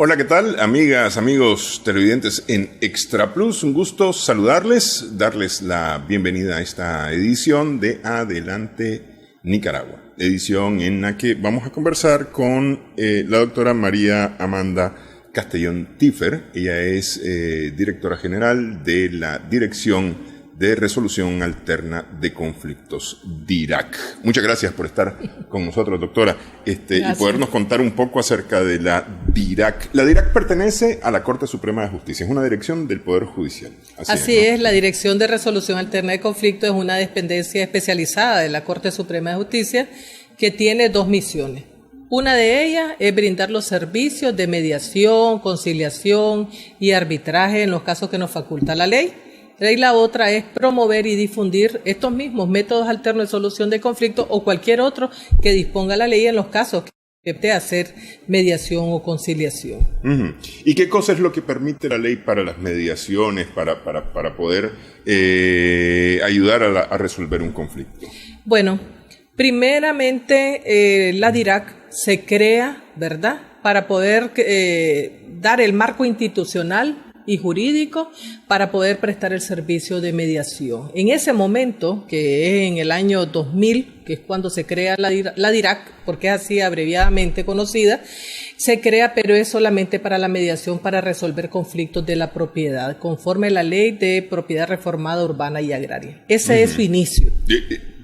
Hola, ¿qué tal? Amigas, amigos televidentes en Extra Plus, un gusto saludarles, darles la bienvenida a esta edición de Adelante Nicaragua, edición en la que vamos a conversar con la doctora María Amanda Castellón Tiffer. Ella es directora general de la Dirección de Resolución Alterna de Conflictos, DIRAC. Muchas gracias por estar con nosotros, doctora, y podernos contar un poco acerca de la DIRAC. La DIRAC pertenece a la Corte Suprema de Justicia, es una dirección del Poder Judicial. Así es, la Dirección de Resolución Alterna de Conflictos es una dependencia especializada de la Corte Suprema de Justicia que tiene dos misiones. Una de ellas es brindar los servicios de mediación, conciliación y arbitraje en los casos que nos faculta la ley. Y la otra es promover y difundir estos mismos métodos alternos de solución de conflictos o cualquier otro que disponga la ley en los casos que debe hacer mediación o conciliación. Uh-huh. ¿Y qué cosa es lo que permite la ley para las mediaciones, para poder ayudar a resolver un conflicto? Bueno, primeramente la DIRAC se crea, ¿verdad?, para poder dar el marco institucional y jurídico para poder prestar el servicio de mediación. En ese momento, que es en el año 2000, que es cuando se crea la DIRAC, porque es así abreviadamente conocida, se crea, pero es solamente para la mediación para resolver conflictos de la propiedad, conforme a la Ley de Propiedad Reformada Urbana y Agraria. Ese es su inicio.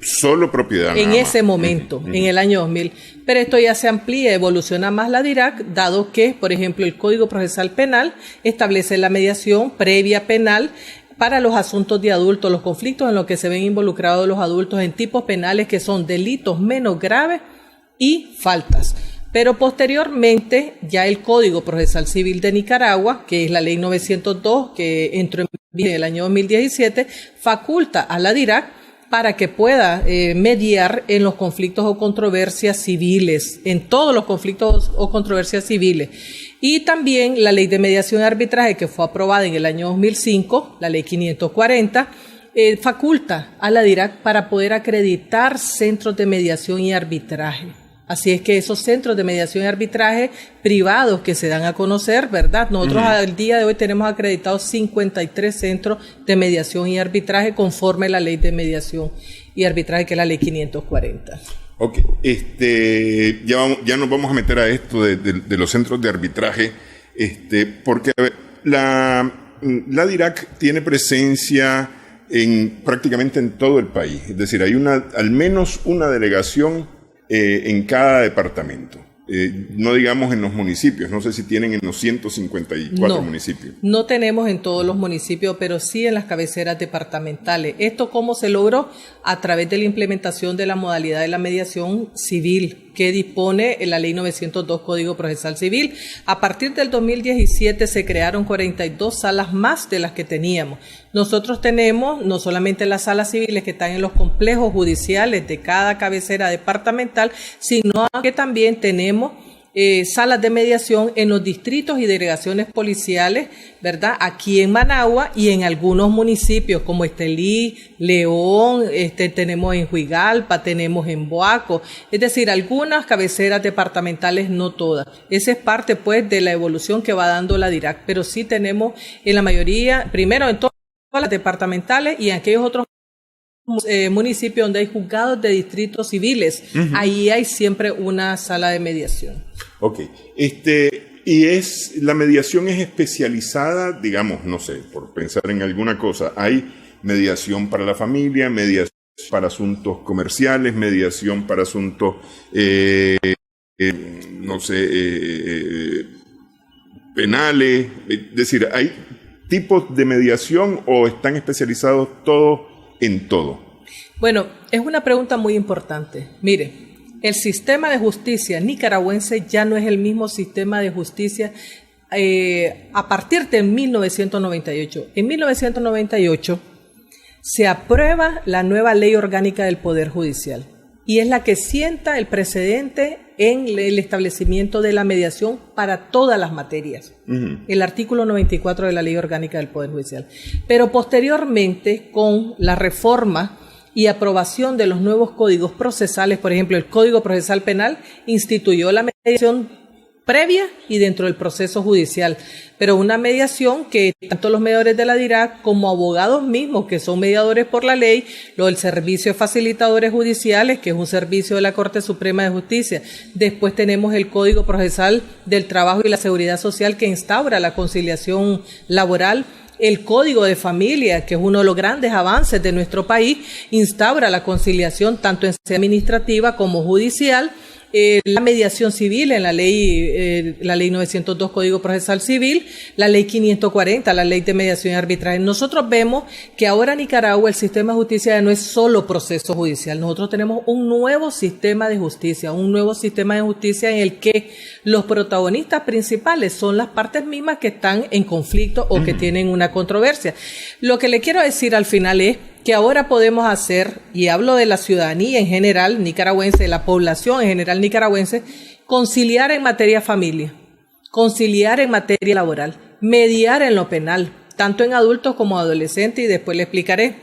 Solo propiedad. En ese momento, en el año 2000. Pero esto ya se amplía, evoluciona más la DIRAC, dado que, por ejemplo, el Código Procesal Penal establece la mediación previa penal para los asuntos de adultos, los conflictos en los que se ven involucrados los adultos en tipos penales que son delitos menos graves y faltas. Pero posteriormente, ya el Código Procesal Civil de Nicaragua, que es la Ley 902, que entró en vigor en el año 2017, faculta a la DIRAC para que pueda mediar en los conflictos o controversias civiles, en todos los conflictos o controversias civiles. Y también la Ley de Mediación y Arbitraje, que fue aprobada en el año 2005, la Ley 540, faculta a la DIRAC para poder acreditar centros de mediación y arbitraje. Así es que esos centros de mediación y arbitraje privados que se dan a conocer, ¿verdad? Nosotros al día de hoy tenemos acreditados 53 centros de mediación y arbitraje conforme a la Ley de Mediación y Arbitraje, que es la Ley 540. Ok, ya nos vamos a meter a esto de los centros de arbitraje, porque a ver, la DIRAC tiene presencia prácticamente en todo el país. Es decir, hay al menos una delegación en cada departamento, no digamos en los municipios, no sé si tienen en los 154 municipios. No tenemos en todos los municipios, pero sí en las cabeceras departamentales. ¿Esto cómo se logró? A través de la implementación de la modalidad de la mediación civil, que dispone en la Ley 902 Código Procesal Civil. A partir del 2017 se crearon 42 salas más de las que teníamos. Nosotros tenemos no solamente las salas civiles que están en los complejos judiciales de cada cabecera departamental, sino que también tenemos salas de mediación en los distritos y delegaciones policiales, ¿verdad? Aquí en Managua y en algunos municipios como Estelí, León, tenemos en Huigalpa, tenemos en Boaco, es decir, algunas cabeceras departamentales, no todas. Esa es parte, pues, de la evolución que va dando la DIRAC, pero sí tenemos en la mayoría, primero en todas las departamentales y en aquellos otros municipios donde hay juzgados de distritos civiles, ahí hay siempre una sala de mediación. Ok, la mediación es especializada, digamos, no sé, por pensar en alguna cosa, hay mediación para la familia, mediación para asuntos comerciales, mediación para asuntos, penales, es decir, ¿hay tipos de mediación o están especializados todos en todo? Bueno, es una pregunta muy importante. Mire, el sistema de justicia nicaragüense ya no es el mismo sistema de justicia a partir de 1998. En 1998 se aprueba la nueva Ley Orgánica del Poder Judicial y es la que sienta el precedente en el establecimiento de la mediación para todas las materias. El artículo 94 de la Ley Orgánica del Poder Judicial. Pero posteriormente, con la reforma y aprobación de los nuevos códigos procesales, por ejemplo, el Código Procesal Penal instituyó la mediación previa y dentro del proceso judicial, pero una mediación que tanto los mediadores de la DIRAC como abogados mismos que son mediadores por la ley, lo del servicio de facilitadores judiciales, que es un servicio de la Corte Suprema de Justicia. Después tenemos el Código Procesal del Trabajo y la Seguridad Social que instaura la conciliación laboral. El Código de Familia, que es uno de los grandes avances de nuestro país, instaura la conciliación tanto en sede administrativa como judicial. La mediación civil en la ley 902 Código Procesal Civil, la ley 540, la ley de mediación y arbitraje. Nosotros vemos que ahora en Nicaragua el sistema de justicia no es solo proceso judicial. Nosotros tenemos un nuevo sistema de justicia en el que los protagonistas principales son las partes mismas que están en conflicto o que tienen una controversia. Lo que le quiero decir al final es que ahora podemos hacer, y hablo de la ciudadanía en general nicaragüense, de la población en general nicaragüense, conciliar en materia familia, conciliar en materia laboral, mediar en lo penal, tanto en adultos como adolescentes, y después le explicaré.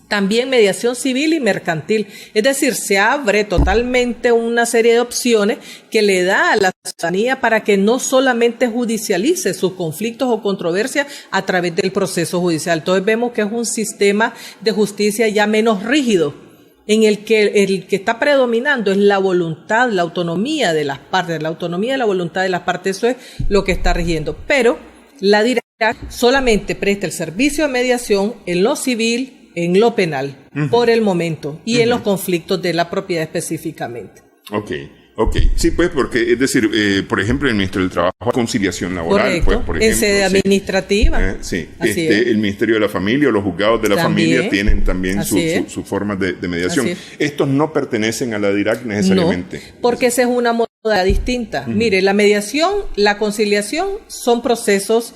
También mediación civil y mercantil. Es decir, se abre totalmente una serie de opciones que le da a la ciudadanía para que no solamente judicialice sus conflictos o controversias a través del proceso judicial. Entonces vemos que es un sistema de justicia ya menos rígido, en el que está predominando es la voluntad, la autonomía de las partes, la autonomía de la voluntad de las partes. Eso es lo que está rigiendo. Pero la DIRAC solamente presta el servicio de mediación en lo civil, en lo penal, por el momento, y en los conflictos de la propiedad específicamente. Ok. Sí, pues, porque, es decir, por ejemplo, el Ministerio del Trabajo, conciliación laboral, correcto, pues, por ejemplo. En sede administrativa. Sí, el Ministerio de la Familia o los juzgados de la familia tienen también sus formas de mediación. Estos no pertenecen a la DIRAC necesariamente. No, porque esa es una modalidad distinta. Mire, la mediación, la conciliación son procesos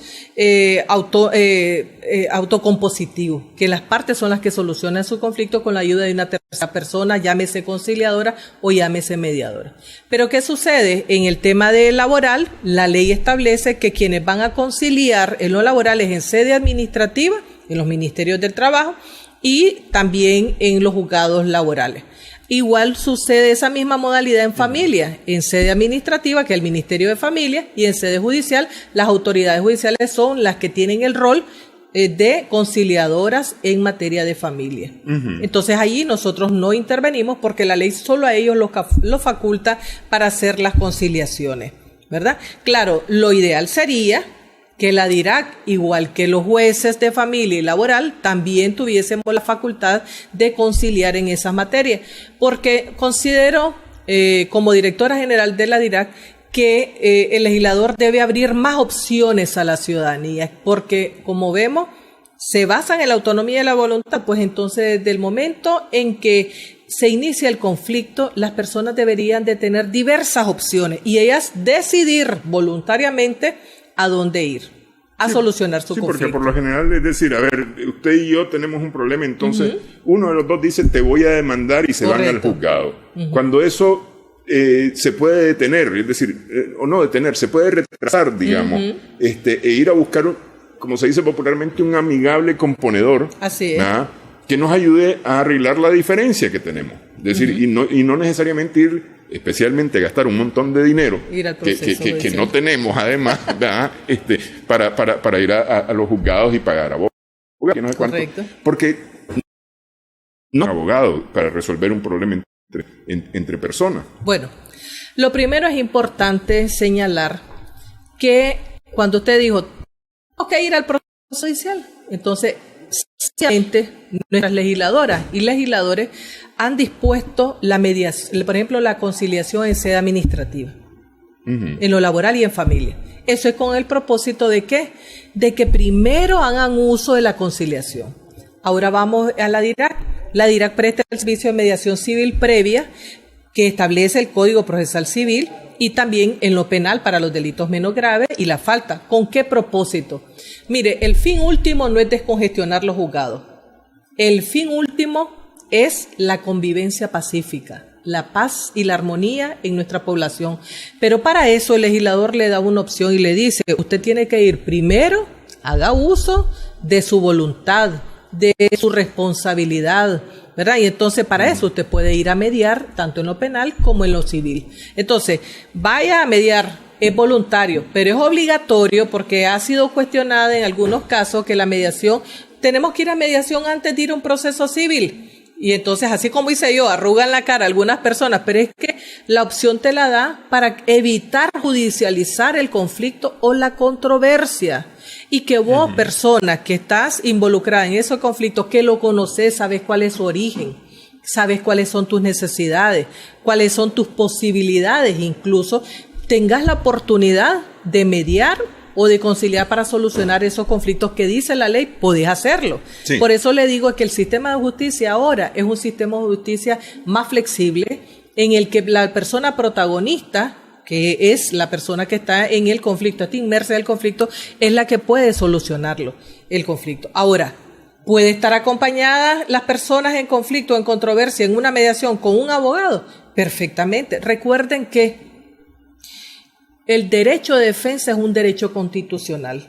autocompositivos, que las partes son las que solucionan su conflicto con la ayuda de una tercera persona, llámese conciliadora o llámese mediadora. Pero ¿qué sucede? En el tema de laboral, la ley establece que quienes van a conciliar en lo laboral es en sede administrativa, en los ministerios del trabajo y también en los juzgados laborales. Igual sucede esa misma modalidad en familia, en sede administrativa, que es el Ministerio de Familia, y en sede judicial, las autoridades judiciales son las que tienen el rol de conciliadoras en materia de familia. Entonces allí nosotros no intervenimos porque la ley solo a ellos lo faculta para hacer las conciliaciones, ¿verdad? Claro, lo ideal sería que la DIRAC, igual que los jueces de familia y laboral, también tuviésemos la facultad de conciliar en esas materias, porque considero, como directora general de la DIRAC, que el legislador debe abrir más opciones a la ciudadanía, porque como vemos, se basan en la autonomía de la voluntad, pues entonces desde el momento en que se inicia el conflicto, las personas deberían de tener diversas opciones y ellas decidir voluntariamente a dónde ir a solucionar su conflicto. Porque por lo general es decir, a ver, usted y yo tenemos un problema, entonces uno de los dos dice te voy a demandar y se van al juzgado. Cuando eso se puede detener, es decir, o no detener, se puede retrasar, digamos, e ir a buscar, como se dice popularmente, un amigable componedor. Así es. Que nos ayude a arreglar la diferencia que tenemos. Es decir, y no necesariamente ir especialmente gastar un montón de dinero que no tenemos además para ir a los juzgados y pagar abogados. No sé correcto. Porque no hay abogado para resolver un problema entre personas. Bueno, lo primero es importante señalar que cuando usted dijo tengo que ir al proceso judicial, entonces nuestras legisladoras y legisladores han dispuesto la mediación, por ejemplo, la conciliación en sede administrativa, en lo laboral y en familia. Eso es con el propósito de ¿qué? De que primero hagan uso de la conciliación. Ahora vamos a la DIRAC. La DIRAC presta el servicio de mediación civil previa que establece el Código Procesal Civil y también en lo penal para los delitos menos graves y la falta. ¿Con qué propósito? Mire, el fin último no es descongestionar los juzgados. El fin último es la convivencia pacífica, la paz y la armonía en nuestra población. Pero para eso el legislador le da una opción y le dice, usted tiene que ir primero, haga uso de su voluntad, de su responsabilidad, ¿verdad? Y entonces para eso usted puede ir a mediar tanto en lo penal como en lo civil. Entonces, vaya a mediar es voluntario, pero es obligatorio porque ha sido cuestionada en algunos casos que la mediación, tenemos que ir a mediación antes de ir a un proceso civil. Y entonces, así como hice yo, arrugan la cara a algunas personas, pero es que la opción te la da para evitar judicializar el conflicto o la controversia. Y que vos, persona que estás involucrada en esos conflictos, que lo conoces, sabes cuál es su origen, sabes cuáles son tus necesidades, cuáles son tus posibilidades, incluso tengas la oportunidad de mediar o de conciliar para solucionar esos conflictos que dice la ley, podés hacerlo. Sí. Por eso le digo que el sistema de justicia ahora es un sistema de justicia más flexible, en el que la persona protagonista, que es la persona que está en el conflicto, está inmersa en el conflicto, es la que puede solucionarlo, el conflicto. Ahora, ¿puede estar acompañada las personas en conflicto, en controversia, en una mediación con un abogado? Perfectamente. Recuerden que el derecho de defensa es un derecho constitucional,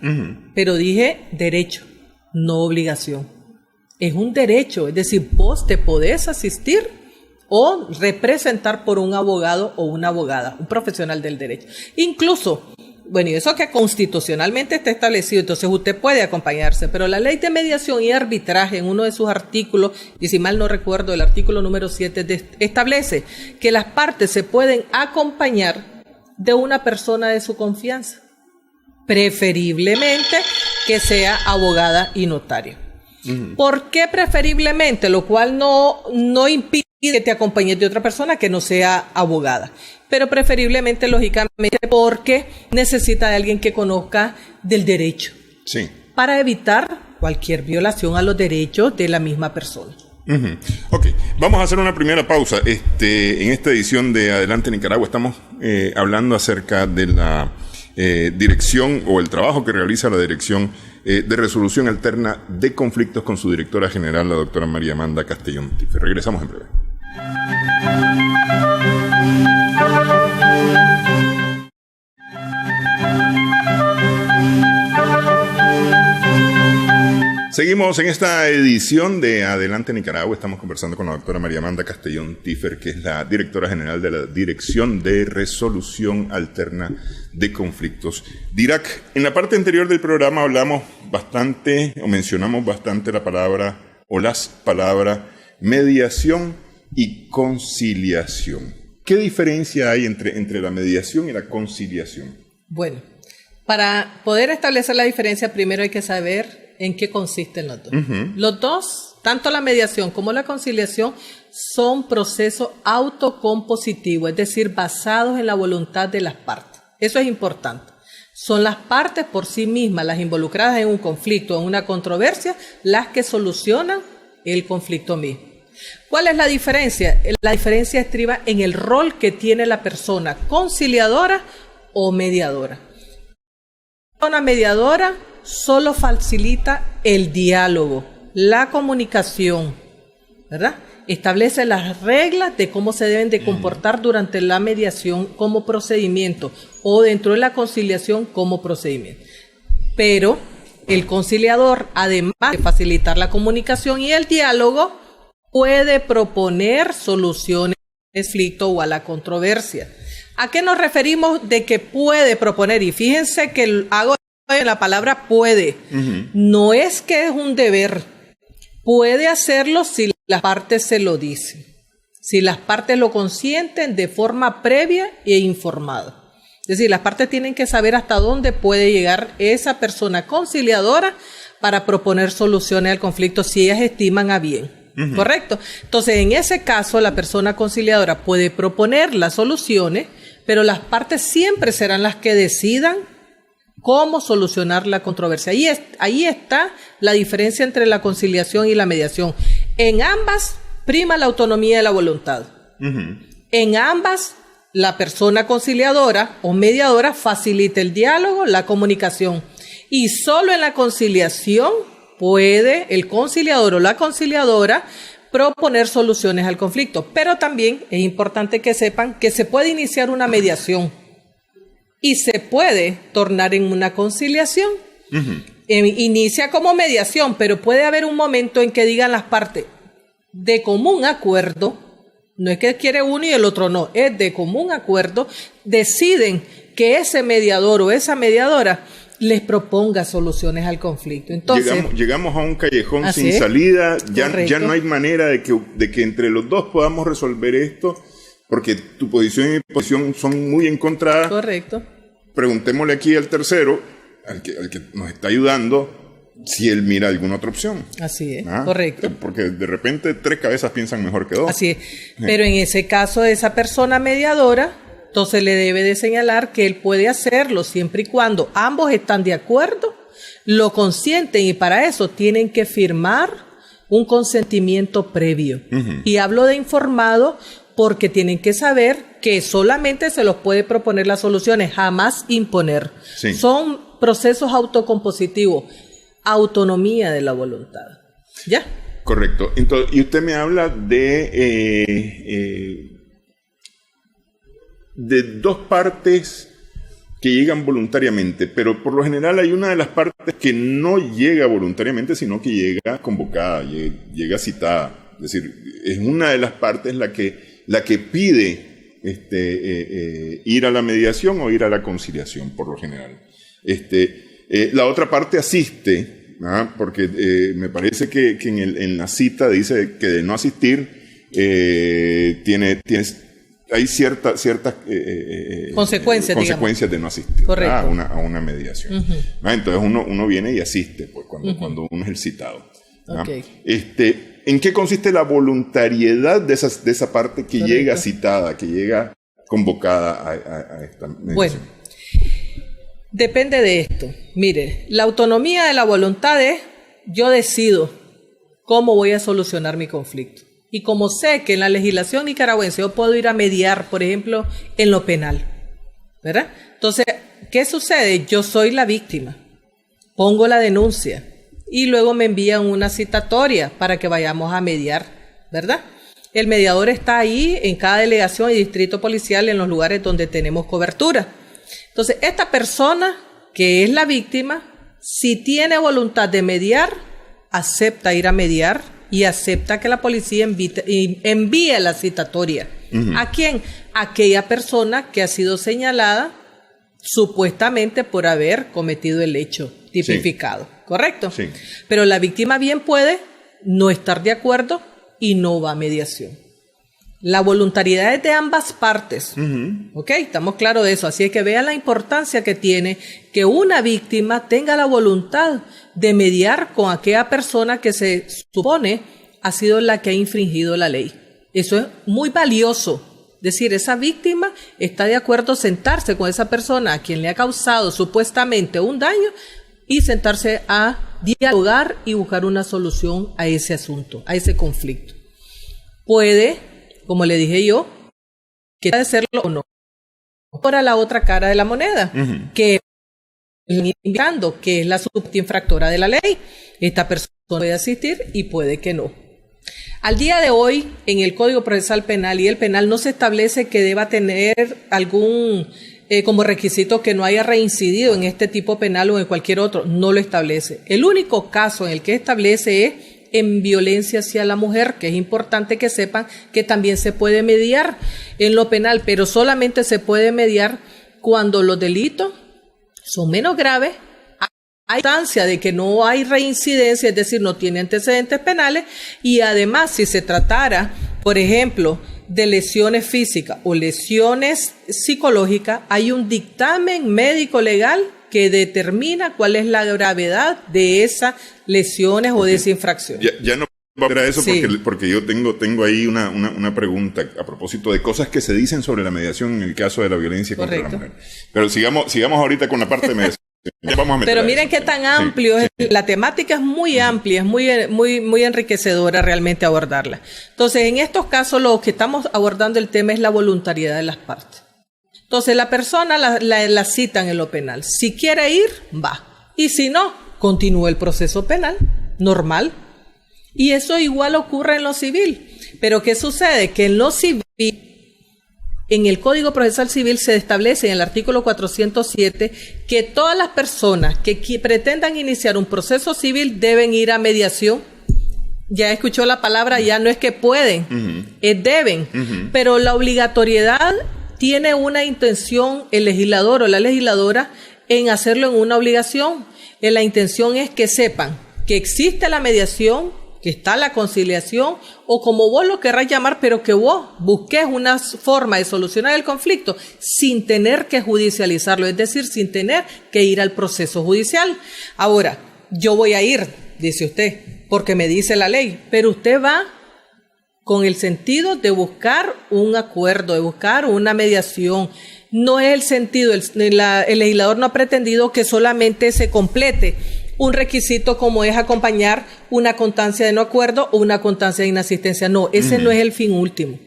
pero dije derecho, no obligación. Es un derecho, es decir, vos te podés asistir o representar por un abogado o una abogada, un profesional del derecho. Incluso, bueno, y eso que constitucionalmente está establecido, entonces usted puede acompañarse, pero la ley de mediación y arbitraje en uno de sus artículos, y si mal no recuerdo, el artículo número 7 establece que las partes se pueden acompañar de una persona de su confianza, preferiblemente que sea abogada y notario. ¿Por qué preferiblemente? Lo cual no impide que te acompañes de otra persona que no sea abogada, pero preferiblemente, lógicamente, porque necesita de alguien que conozca del derecho, sí, para evitar cualquier violación a los derechos de la misma persona. Ok, vamos a hacer una primera pausa. En esta edición de Adelante Nicaragua estamos hablando acerca de la dirección o el trabajo que realiza la Dirección de Resolución Alterna de Conflictos con su directora general, la doctora María Amanda Castellón Tiffer. Regresamos en breve. Seguimos en esta edición de Adelante Nicaragua. Estamos conversando con la doctora María Amanda Castellón Tiffer, que es la directora general de la Dirección de Resolución Alterna de Conflictos, DIRAC. En la parte anterior del programa hablamos bastante, o mencionamos bastante la palabra, o las palabras mediación y conciliación. ¿Qué diferencia hay entre la mediación y la conciliación? Bueno, para poder establecer la diferencia, primero hay que saber en qué consisten los dos. Los dos, tanto la mediación como la conciliación, son procesos autocompositivos, es decir, basados en la voluntad de las partes. Eso es importante. Son las partes por sí mismas, las involucradas en un conflicto, en una controversia, las que solucionan el conflicto mismo. ¿Cuál es la diferencia? La diferencia estriba en el rol que tiene la persona conciliadora o mediadora. Una mediadora solo facilita el diálogo, la comunicación, ¿verdad? Establece las reglas de cómo se deben de comportar durante la mediación como procedimiento o dentro de la conciliación como procedimiento. Pero el conciliador, además de facilitar la comunicación y el diálogo, puede proponer soluciones al conflicto o a la controversia. ¿A qué nos referimos de que puede proponer? Y fíjense que hago la palabra puede. No es que es un deber. Puede hacerlo si las partes se lo dicen, si las partes lo consienten de forma previa e informada. Es decir, las partes tienen que saber hasta dónde puede llegar esa persona conciliadora para proponer soluciones al conflicto si ellas estiman a bien. ¿Correcto? Entonces, en ese caso, la persona conciliadora puede proponer las soluciones, pero las partes siempre serán las que decidan cómo solucionar la controversia. Ahí está la diferencia entre la conciliación y la mediación. En ambas prima la autonomía de la voluntad. En ambas, la persona conciliadora o mediadora facilita el diálogo, la comunicación. Y solo en la conciliación puede el conciliador o la conciliadora proponer soluciones al conflicto. Pero también es importante que sepan que se puede iniciar una mediación y se puede tornar en una conciliación. Inicia como mediación, pero puede haber un momento en que digan las partes, de común acuerdo, no es que quiere uno y el otro no, es de común acuerdo, deciden que ese mediador o esa mediadora les proponga soluciones al conflicto. Entonces, llegamos a un callejón sin salida, ya no hay manera de que entre los dos podamos resolver esto, porque tu posición y mi posición son muy encontradas. Correcto. Preguntémosle aquí al tercero, al que nos está ayudando, si él mira alguna otra opción. Así es, correcto. Porque de repente 3 cabezas piensan mejor que 2. Así es. Pero en ese caso, esa persona mediadora, entonces le debe de señalar que él puede hacerlo siempre y cuando ambos están de acuerdo, lo consienten, y para eso tienen que firmar un consentimiento previo. Y hablo de informado porque tienen que saber que solamente se los puede proponer las soluciones, jamás imponer. Sí. Son procesos autocompositivos. Autonomía de la voluntad. ¿Ya? Correcto. Entonces, y usted me habla de 2 partes que llegan voluntariamente, pero por lo general hay una de las partes que no llega voluntariamente, sino que llega convocada, llega citada. Es decir, es una de las partes la que pide ir a la mediación o ir a la conciliación, por lo general. La otra parte asiste, porque me parece que en la cita dice que de no asistir hay ciertas consecuencias de no asistir a una mediación. Entonces uno viene y asiste pues, cuando uno es el citado. Okay. ¿En qué consiste la voluntariedad de esa parte que llega citada, que llega convocada a esta mediación? Bueno, depende de esto. Mire, la autonomía de la voluntad es: yo decido cómo voy a solucionar mi conflicto. Y como sé que en la legislación nicaragüense yo puedo ir a mediar, por ejemplo, en lo penal, ¿verdad? Entonces, ¿qué sucede? Yo soy la víctima, pongo la denuncia y luego me envían una citatoria para que vayamos a mediar, ¿verdad? El mediador está ahí en cada delegación y distrito policial en los lugares donde tenemos cobertura. Entonces, esta persona que es la víctima, si tiene voluntad de mediar, acepta ir a mediar y acepta que la policía envíe la citatoria. ¿A quién? A aquella persona que ha sido señalada supuestamente por haber cometido el hecho tipificado. ¿Correcto? Sí. Pero la víctima bien puede no estar de acuerdo y no va a mediación. La voluntariedad es de ambas partes. ¿Ok? Estamos claros de eso. Así es que vean la importancia que tiene que una víctima tenga la voluntad de mediar con aquella persona que se supone ha sido la que ha infringido la ley. Eso es muy valioso. Es decir, esa víctima está de acuerdo sentarse con esa persona a quien le ha causado supuestamente un daño y sentarse a dialogar y buscar una solución a ese asunto, a ese conflicto. Puede, como le dije yo, que puede serlo o no. Ahora la otra cara de la moneda, que indicando que es la supuesta infractora de la ley. Esta persona puede asistir y puede que no. Al día de hoy, en el Código Procesal Penal y el penal no se establece que deba tener algún como requisito que no haya reincidido en este tipo penal o en cualquier otro. No lo establece. El único caso en el que establece es en violencia hacia la mujer, que es importante que sepan que también se puede mediar en lo penal, pero solamente se puede mediar cuando los delitos son menos graves, hay instancia de que no hay reincidencia, es decir, no tiene antecedentes penales, y además si se tratara, por ejemplo, de lesiones físicas o lesiones psicológicas, hay un dictamen médico legal que determina cuál es la gravedad de esas lesiones o de esa infracción. Ya no voy a ver a eso porque yo tengo ahí una pregunta a propósito de cosas que se dicen sobre la mediación en el caso de la violencia contra la mujer. Pero sigamos ahorita con la parte de mediación. Pero miren qué tan amplio es. La temática es muy amplia, es muy enriquecedora realmente abordarla. Entonces, en estos casos lo que estamos abordando el tema es la voluntariedad de las partes. Entonces, la persona la citan en lo penal. Si quiere ir, va. Y si no, continúa el proceso penal normal. Y eso igual ocurre en lo civil. Pero ¿qué sucede? Que en lo civil, en el Código Procesal Civil se establece en el artículo 407 que todas las personas que pretendan iniciar un proceso civil deben ir a mediación. Ya escuchó la palabra, ya no es que pueden, es deben. Pero la obligatoriedad tiene una intención el legislador o la legisladora en hacerlo en una obligación. La intención es que sepan que existe la mediación, que está la conciliación, o como vos lo querrás llamar, pero que vos busques una forma de solucionar el conflicto sin tener que judicializarlo, es decir, sin tener que ir al proceso judicial. Ahora, yo voy a ir, dice usted, porque me dice la ley, pero usted va con el sentido de buscar un acuerdo, de buscar una mediación. No es el sentido, el legislador no ha pretendido que solamente se complete un requisito como es acompañar una constancia de no acuerdo o una constancia de inasistencia. No, ese no es el fin último.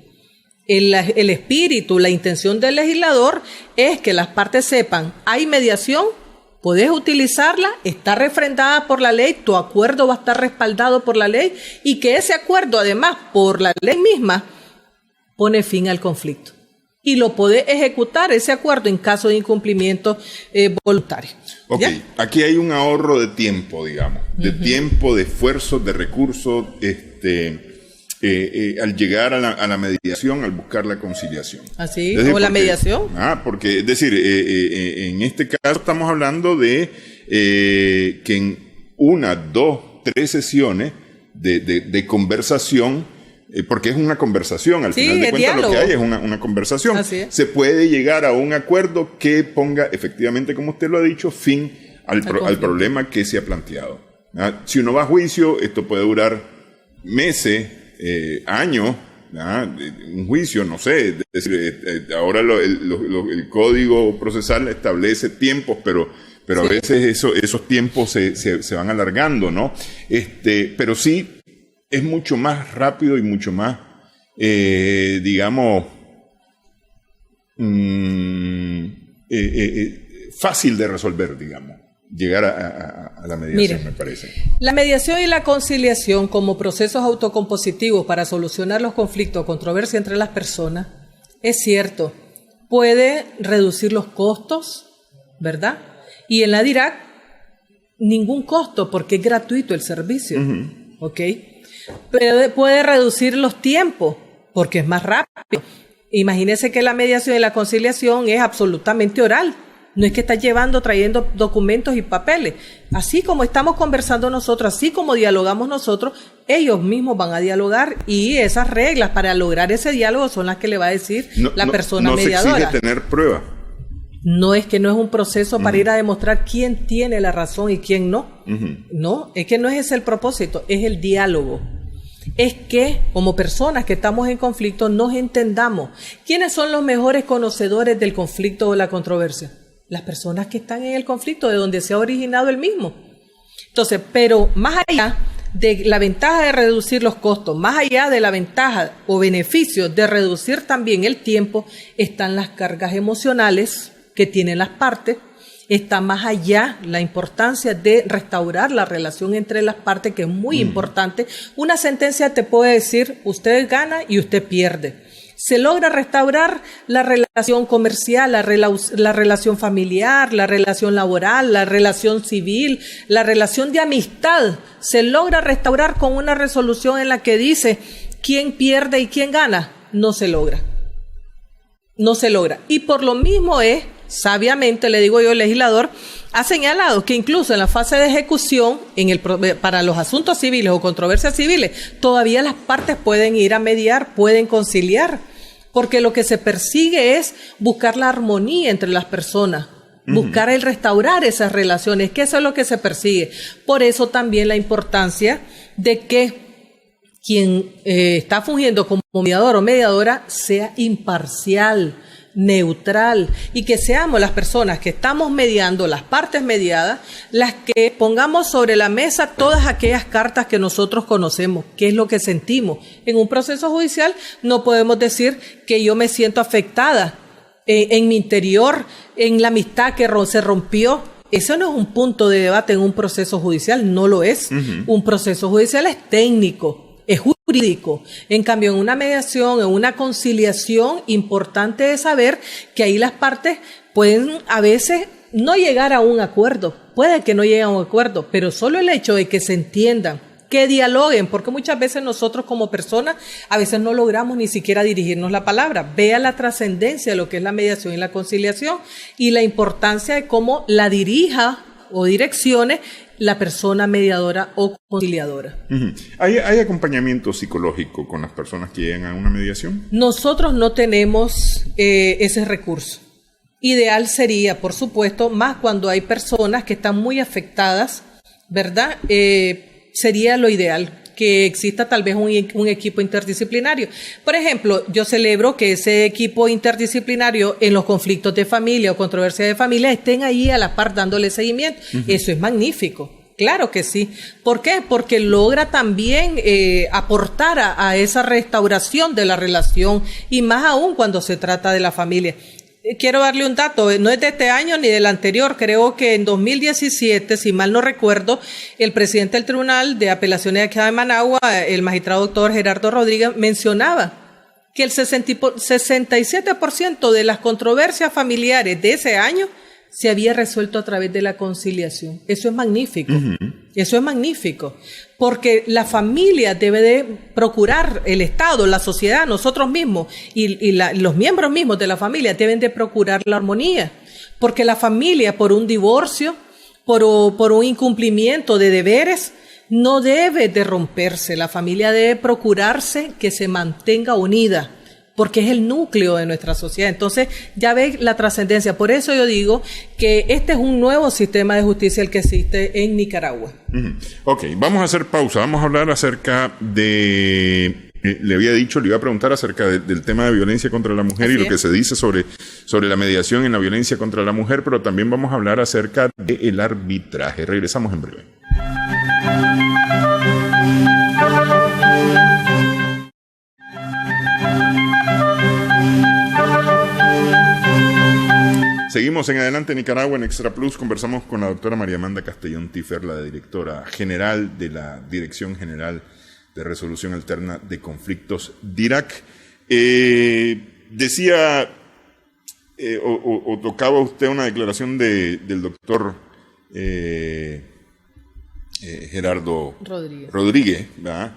El espíritu, la intención del legislador es que las partes sepan, hay mediación, podés utilizarla, está refrendada por la ley, tu acuerdo va a estar respaldado por la ley y que ese acuerdo, además, por la ley misma, pone fin al conflicto. Y lo podés ejecutar, ese acuerdo, en caso de incumplimiento voluntario. Ok, ¿ya? Aquí hay un ahorro de tiempo, digamos, de tiempo, de esfuerzos, de recursos, al llegar a la mediación, al buscar la conciliación. Así, o la mediación. Porque, es decir, en este caso estamos hablando de que en 1, 2, 3 sesiones de conversación, porque es una conversación, al final de cuentas lo que hay es una conversación. Se puede llegar a un acuerdo que ponga efectivamente, como usted lo ha dicho, fin al problema que se ha planteado. Si uno va a juicio, esto puede durar meses, años, un juicio, no sé, es decir, ahora el Código Procesal establece tiempos, pero a veces esos tiempos se van alargando, ¿no? Pero sí es mucho más rápido y mucho más, digamos, fácil de resolver, digamos, llegar a la mediación. Mire, me parece. La mediación y la conciliación como procesos autocompositivos para solucionar los conflictos o controversias entre las personas, es cierto, puede reducir los costos, ¿verdad? Y en la DIRAC, ningún costo porque es gratuito el servicio, ¿ok? Puede reducir los tiempos porque es más rápido. Imagínese que la mediación y la conciliación es absolutamente oral. No es que está trayendo documentos y papeles. Así como estamos conversando nosotros, así como dialogamos nosotros, ellos mismos van a dialogar y esas reglas para lograr ese diálogo son las que le va a decir la persona mediadora. No se exige tener pruebas. No es que no es un proceso para ir a demostrar quién tiene la razón y quién no. No, es que no es ese el propósito, es el diálogo. Es que como personas que estamos en conflicto nos entendamos. ¿Quiénes son los mejores conocedores del conflicto o la controversia? Las personas que están en el conflicto, de donde se ha originado el mismo. Entonces, pero más allá de la ventaja de reducir los costos, más allá de la ventaja o beneficio de reducir también el tiempo, están las cargas emocionales que tienen las partes, está más allá la importancia de restaurar la relación entre las partes, que es muy importante. Una sentencia te puede decir, usted gana y usted pierde. Se logra restaurar la relación comercial, la relación familiar, la relación laboral, la relación civil, la relación de amistad. Se logra restaurar con una resolución en la que dice quién pierde y quién gana. No se logra. No se logra. Y por lo mismo es, sabiamente le digo yo, el legislador ha señalado que incluso en la fase de ejecución, para los asuntos civiles o controversias civiles, todavía las partes pueden ir a mediar, pueden conciliar, porque lo que se persigue es buscar la armonía entre las personas, buscar el restaurar esas relaciones, que eso es lo que se persigue. Por eso también la importancia de que quien está fungiendo como mediador o mediadora sea imparcial, neutral, y que seamos las personas que estamos mediando, las partes mediadas, las que pongamos sobre la mesa todas aquellas cartas que nosotros conocemos, qué es lo que sentimos. En un proceso judicial no podemos decir que yo me siento afectada en mi interior, en la amistad que se rompió. Eso no es un punto de debate en un proceso judicial, no lo es. Un proceso judicial es técnico, es jurídico. En cambio, en una mediación, en una conciliación, importante es saber que ahí las partes pueden a veces no llegar a un acuerdo. Puede que no lleguen a un acuerdo, pero solo el hecho de que se entiendan que dialoguen, porque muchas veces nosotros como personas a veces no logramos ni siquiera dirigirnos la palabra. Vea la trascendencia de lo que es la mediación y la conciliación y la importancia de cómo la dirija o direccione la persona mediadora o conciliadora. Uh-huh. ¿Hay acompañamiento psicológico con las personas que llegan a una mediación? Nosotros no tenemos ese recurso. Ideal sería, por supuesto, más cuando hay personas que están muy afectadas, ¿verdad? Sería lo ideal que exista tal vez un equipo interdisciplinario. Por ejemplo, yo celebro que ese equipo interdisciplinario en los conflictos de familia o controversias de familia estén ahí a la par dándole seguimiento. Uh-huh. Eso es magnífico. Claro que sí. ¿Por qué? Porque logra también aportar a esa restauración de la relación y más aún cuando se trata de la familia. Quiero darle un dato, no es de este año ni del anterior, creo que en 2017, si mal no recuerdo, el presidente del Tribunal de Apelaciones de aquí de Managua, el magistrado doctor Gerardo Rodríguez, mencionaba que el 67% de las controversias familiares de ese año se había resuelto a través de la conciliación. Eso es magnífico. Uh-huh. Eso es magnífico, porque la familia debe de procurar, el Estado, la sociedad, nosotros mismos y los miembros mismos de la familia deben de procurar la armonía, porque la familia por un divorcio, por un incumplimiento de deberes, no debe de romperse. La familia debe procurarse que se mantenga unida, porque es el núcleo de nuestra sociedad. Entonces, ya ve la trascendencia. Por eso yo digo que este es un nuevo sistema de justicia el que existe en Nicaragua. Uh-huh. Ok, vamos a hacer pausa. Vamos a hablar acerca de... le iba a preguntar acerca del tema de violencia contra la mujer. Así y lo que se dice sobre la mediación en la violencia contra la mujer, pero también vamos a hablar acerca del arbitraje. Regresamos en breve. Seguimos en Adelante Nicaragua en Extra Plus. Conversamos con la doctora María Amanda Castellón Tifer, la directora general de la Dirección General de Resolución Alterna de Conflictos, DIRAC. Decía o tocaba usted una declaración del doctor Gerardo Rodríguez, ¿verdad?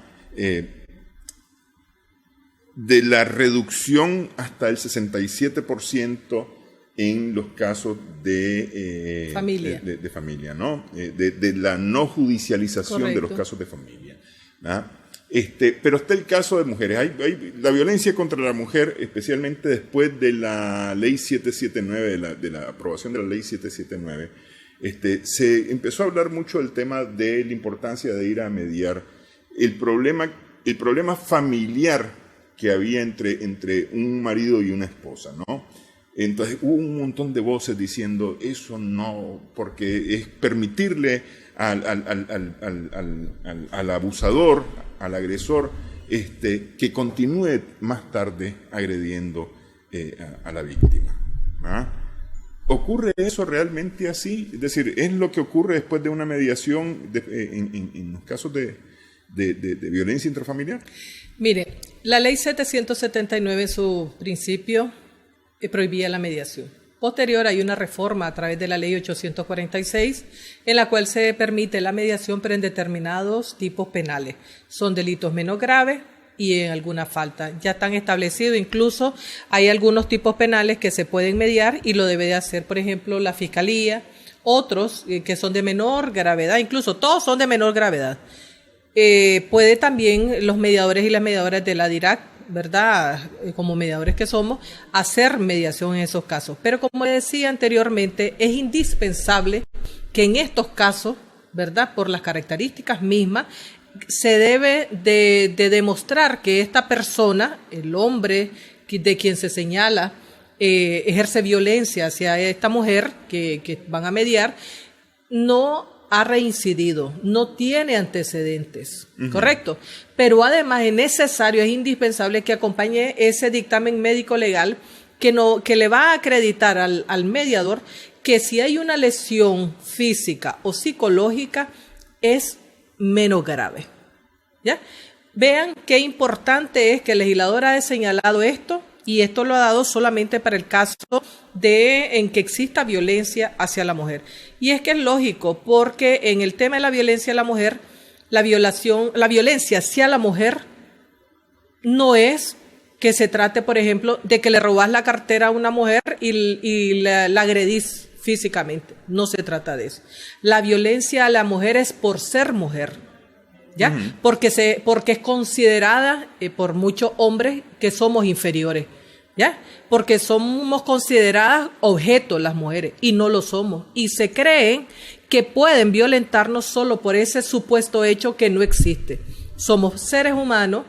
De la reducción hasta el 67% en los casos de familia, ¿no? De la no judicialización. Correcto. De los casos de familia, ¿verdad? Pero está el caso de mujeres. Hay la violencia contra la mujer, especialmente después de la ley 779, de la aprobación de la ley 779, se empezó a hablar mucho del tema de la importancia de ir a mediar el problema familiar que había entre un marido y una esposa, ¿no? Entonces hubo un montón de voces diciendo eso no, porque es permitirle al abusador, al agresor, que continúe más tarde agrediendo a la víctima. ¿Ah? ¿Ocurre eso realmente así? Es decir, ¿es lo que ocurre después de una mediación en los casos de violencia intrafamiliar? Mire, la ley 779 en su principio prohibía la mediación. Posterior hay una reforma a través de la ley 846 en la cual se permite la mediación pero en determinados tipos penales. Son delitos menos graves y en alguna falta. Ya están establecidos, incluso hay algunos tipos penales que se pueden mediar y lo debe de hacer, por ejemplo, la Fiscalía, otros que son de menor gravedad, incluso todos son de menor gravedad. Puede también los mediadores y las mediadoras de la DIRAC, ¿verdad?, como mediadores que somos, hacer mediación en esos casos. Pero como decía anteriormente, es indispensable que en estos casos, ¿verdad?, por las características mismas, se debe de demostrar que esta persona, el hombre de quien se señala, ejerce violencia hacia esta mujer que van a mediar, no ha reincidido, no tiene antecedentes, uh-huh. ¿Correcto? Pero además es necesario, es indispensable que acompañe ese dictamen médico legal que le va a acreditar al mediador que si hay una lesión física o psicológica es menos grave. ¿Ya? Vean qué importante es que el legislador ha señalado esto, y esto lo ha dado solamente para el caso en que exista violencia hacia la mujer. Y es que es lógico, porque en el tema de la violencia a la mujer, la violencia hacia la mujer no es que se trate, por ejemplo, de que le robas la cartera a una mujer y la agredís físicamente. No se trata de eso. La violencia a la mujer es por ser mujer, ¿ya? Uh-huh. Porque es considerada por muchos hombres que somos inferiores, ¿ya? Porque somos consideradas objetos las mujeres y no lo somos. Y se creen que pueden violentarnos solo por ese supuesto hecho que no existe. Somos seres humanos,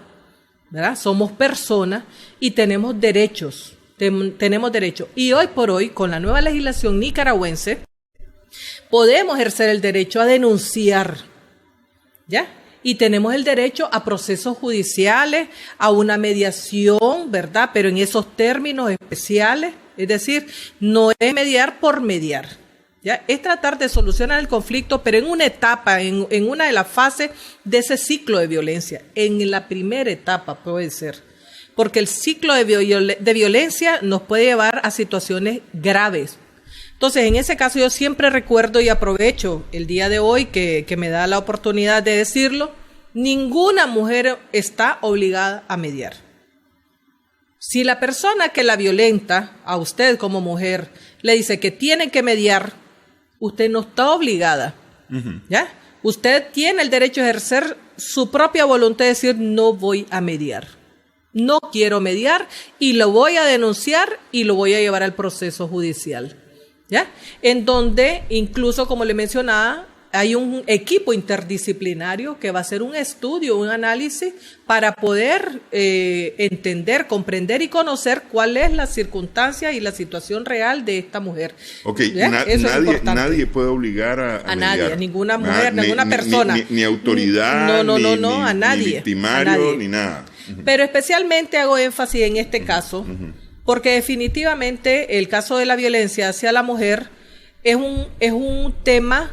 ¿verdad? Somos personas y tenemos derechos. Tenemos derecho. Y hoy por hoy, con la nueva legislación nicaragüense, podemos ejercer el derecho a denunciar, ¿ya? Y tenemos el derecho a procesos judiciales, a una mediación, ¿verdad? Pero en esos términos especiales, es decir, no es mediar por mediar, ¿ya? Es tratar de solucionar el conflicto, pero en una etapa, en una de las fases de ese ciclo de violencia. En la primera etapa puede ser. Porque el ciclo de violencia nos puede llevar a situaciones graves. Entonces, en ese caso yo siempre recuerdo y aprovecho el día de hoy que me da la oportunidad de decirlo, ninguna mujer está obligada a mediar. Si la persona que la violenta, a usted como mujer, le dice que tiene que mediar, usted no está obligada, ¿ya? Usted tiene el derecho a ejercer su propia voluntad de decir, no voy a mediar. No quiero mediar y lo voy a denunciar y lo voy a llevar al proceso judicial, ¿ya? En donde, incluso como le mencionaba, hay un equipo interdisciplinario que va a hacer un estudio, un análisis para poder entender, comprender y conocer cuál es la circunstancia y la situación real de esta mujer. Ok, nadie puede obligar a nadie, a ninguna mujer, ninguna persona. Ni autoridad, no, a nadie. Ni victimario, ni nada. Pero especialmente hago énfasis en este caso, porque definitivamente el caso de la violencia hacia la mujer es un tema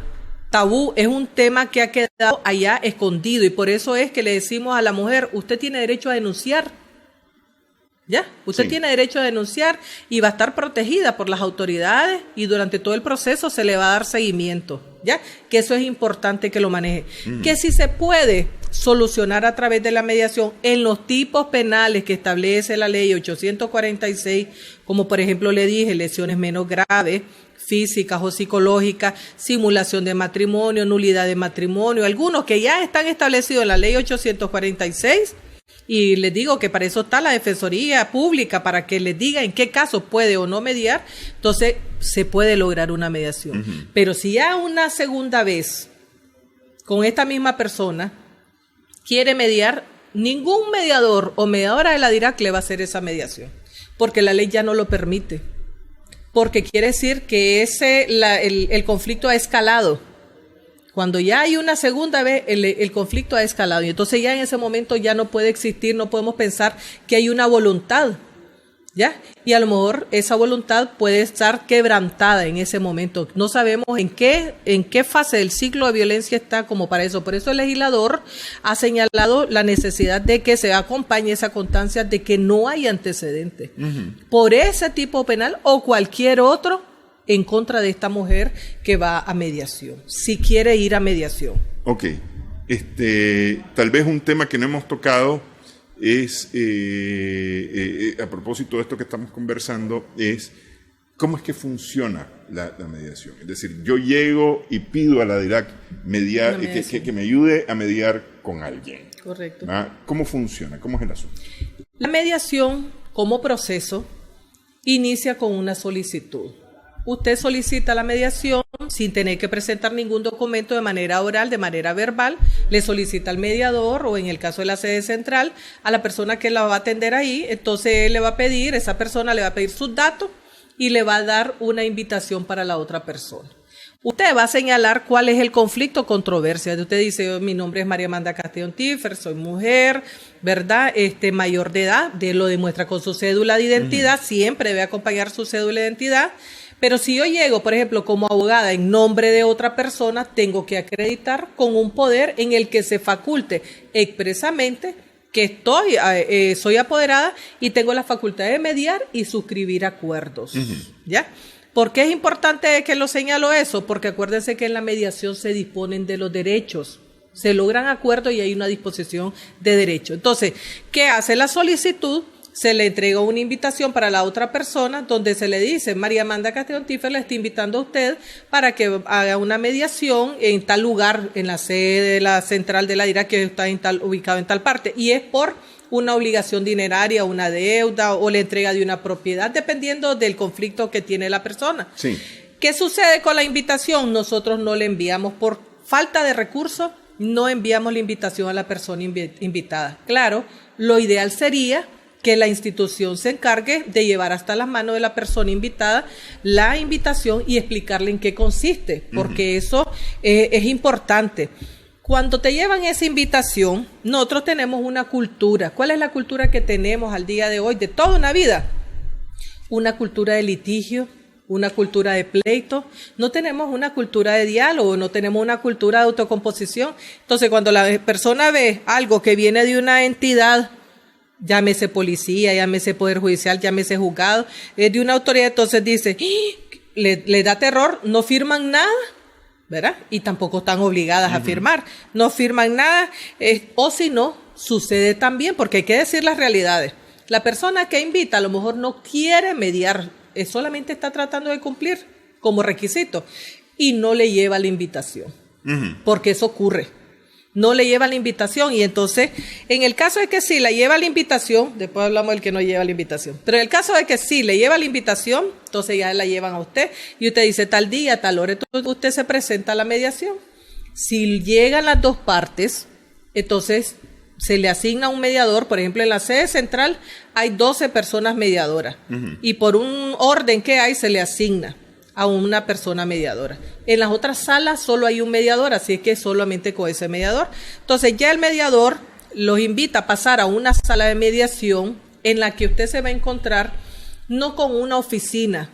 tabú, es un tema que ha quedado allá escondido y por eso es que le decimos a la mujer, usted tiene derecho a denunciar, ¿ya? Usted tiene derecho a denunciar y va a estar protegida por las autoridades y durante todo el proceso se le va a dar seguimiento, ¿ya? Que eso es importante que lo maneje. Que si se puede solucionar a través de la mediación en los tipos penales que establece la ley 846, como por ejemplo le dije, lesiones menos graves, físicas o psicológicas, simulación de matrimonio, nulidad de matrimonio, algunos que ya están establecidos en la ley 846, y les digo que para eso está la Defensoría Pública, para que les diga en qué caso puede o no mediar, entonces se puede lograr una mediación. Pero si ya una segunda vez con esta misma persona quiere mediar, ningún mediador o mediadora de la DIRAC le va a hacer esa mediación, porque la ley ya no lo permite. Porque quiere decir que el conflicto ha escalado. Cuando ya hay una segunda vez, el conflicto ha escalado. Y entonces ya en ese momento ya no puede existir, no podemos pensar que hay una voluntad, ¿ya? Y a lo mejor esa voluntad puede estar quebrantada en ese momento. No sabemos en qué fase del ciclo de violencia está como para eso. Por eso el legislador ha señalado la necesidad de que se acompañe esa constancia de que no hay antecedentes por ese tipo penal o cualquier otro en contra de esta mujer que va a mediación, si quiere ir a mediación. Ok. Tal vez un tema que no hemos tocado es, a propósito de esto que estamos conversando, es cómo es que funciona la mediación. Es decir, yo llego y pido a la DIRAC mediar, que me ayude a mediar con alguien. Correcto. ¿Cómo funciona? ¿Cómo es el asunto? La mediación, como proceso, inicia con una solicitud. Usted solicita la mediación sin tener que presentar ningún documento de manera oral, de manera verbal, le solicita al mediador o en el caso de la sede central a la persona que la va a atender ahí, entonces él le va a pedir, esa persona le va a pedir sus datos y le va a dar una invitación para la otra persona. Usted va a señalar cuál es el conflicto o controversia. Usted dice, mi nombre es María Amanda Castellón Tífer, soy mujer, ¿verdad? Mayor de edad, lo demuestra con su cédula de identidad, siempre debe acompañar su cédula de identidad. Pero si yo llego, por ejemplo, como abogada en nombre de otra persona, tengo que acreditar con un poder en el que se faculte expresamente que soy apoderada y tengo la facultad de mediar y suscribir acuerdos, ¿ya? ¿Por qué es importante que lo señalo eso? Porque acuérdense que en la mediación se disponen de los derechos, Se logran acuerdos y hay una disposición de derecho. Entonces, ¿qué hace la solicitud? Se le entrega una invitación para la otra persona donde se le dice, María Amanda Castellón Tiffer le está invitando a usted para que haga una mediación en tal lugar, en la sede de la central de la DIRAC que está ubicado en tal parte, y es por una obligación dineraria, una deuda o la entrega de una propiedad, dependiendo del conflicto que tiene la persona. Sí. ¿Qué sucede con la invitación? Nosotros no le enviamos por falta de recursos, no enviamos la invitación a la persona invitada. Claro, lo ideal sería que la institución se encargue de llevar hasta las manos de la persona invitada la invitación y explicarle en qué consiste, porque eso es importante. Cuando te llevan esa invitación, nosotros tenemos una cultura. ¿Cuál es la cultura que tenemos al día de hoy, de toda una vida? Una cultura de litigio, una cultura de pleito. No tenemos una cultura de diálogo, no tenemos una cultura de autocomposición. Entonces, cuando la persona ve algo que viene de una entidad, llámese policía, llámese poder judicial, llámese juzgado, es de una autoridad, entonces dice, le da terror, no firman nada, ¿verdad? Y tampoco están obligadas a firmar, no firman nada, o si no, sucede también, porque hay que decir las realidades. La persona que invita a lo mejor no quiere mediar, solamente está tratando de cumplir como requisito y no le lleva la invitación, porque eso ocurre. No le lleva la invitación y entonces, en el caso de que sí la lleva la invitación, después hablamos del que no lleva la invitación, pero en el caso de que sí le lleva la invitación, entonces ya la llevan a usted y usted dice tal día, tal hora, entonces usted se presenta a la mediación. Si llegan las dos partes, entonces se le asigna un mediador. Por ejemplo, en la sede central hay 12 personas mediadoras y por un orden que hay se le asigna a una persona mediadora. En las otras salas solo hay un mediador, así es que solamente con ese mediador. Entonces ya el mediador los invita a pasar a una sala de mediación en la que usted se va a encontrar no con una oficina,